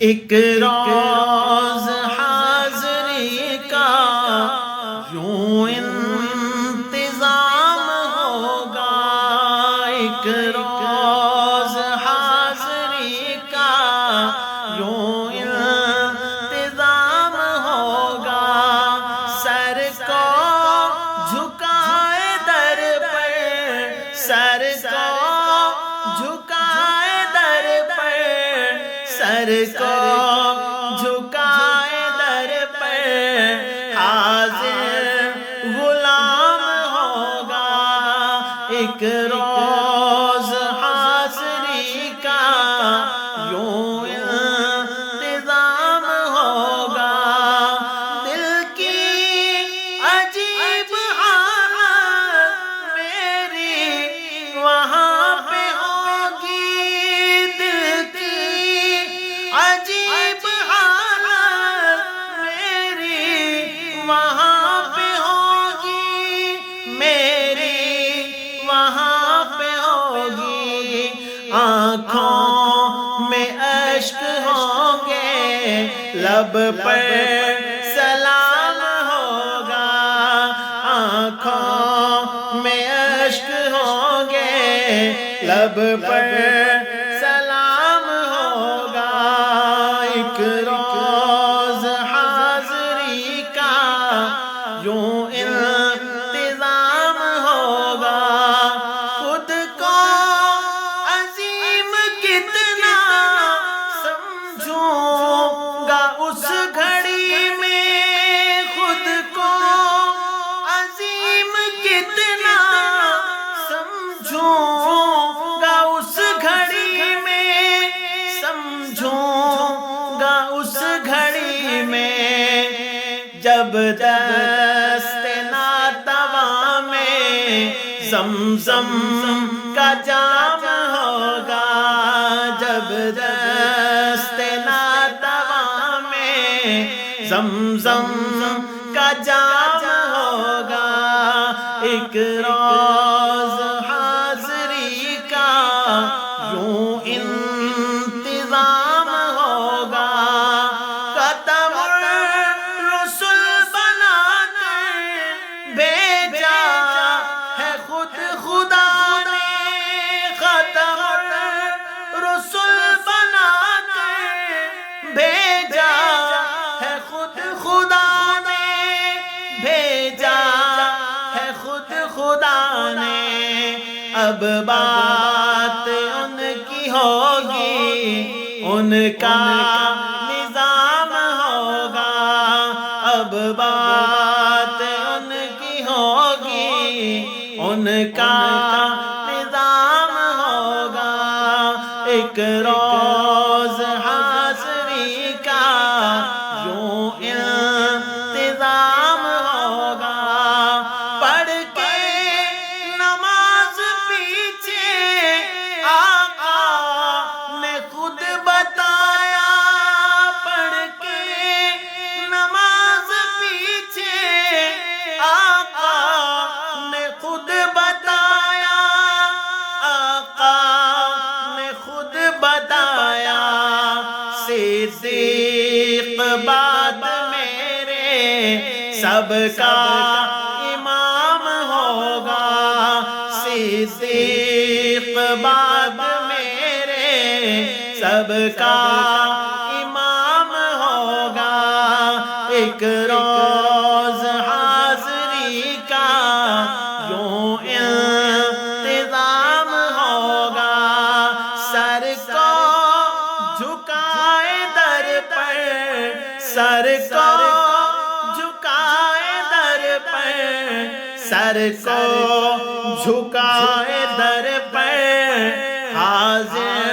ایک روز حاضری کا یوں انتظام ہوگا، ایک روز حاضری کا یوں انتظام ہوگا، سر کو جھکائے در پر، سر کو جھکائے در پر، سر کو جھکائے در پر حاضر غلام ہوگا، ایک روز حاضری کا یوں انتظام ہوگا، دل کی عجیب حالت میری وہاں پہ ہوگی، دل کی عجیب حالت میری وہاں پہ ہوگی، میری وہاں پہ ہوگی، آنکھوں میں اشک ہوں گے، لب پر سلام ہوگا، آنکھوں میں اشک ہوں گے، لب پر سلام ہوگا، ایک روز حاضری کا یوں انتظام ہوگا، خود کو عظیم کتنا سمجھوں گا اس گھڑی میں، خود کو عظیم کتنا سمجھوں گا اس گھڑی میں، سمجھوں گا اس گھڑی میں، جب دست ناتواں میں زمزم کا جام ہوگا، جب دست ناتواں میں زمزم کا جام ہوگا، ایک روز حاضری کا یوں انتظام ہوگا، ختم الرسل بنا کر بھیجا ہے خود خدا نے، ختم الرسل بنا کر بھیجا ہے خود خدا نے، بھیجا ہے خود خدا نے، اب بات ان کی ہوگی، ان کا نظام ہوگا، اب بات ان کی ہوگی، ان کا نظام ہوگا، ایک روز حاضری کا یوں انتظام ہوگا، پڑھ کے نماز پیچھے آقا نے خود بتایا، پڑھ کے نماز پیچھے آقا نے خود بتایا، آقا نے خود بتایا، صدیق بعد میرے سب کا امام ہوگا، صدیق بعد میرے سب کا امام ہوگا، ایک روز حاضری کا یوں انتظام ہوگا، سر کو جھکائے در پر، سر کو جھکائے در پر، سر کو جھکائے در پر حاضر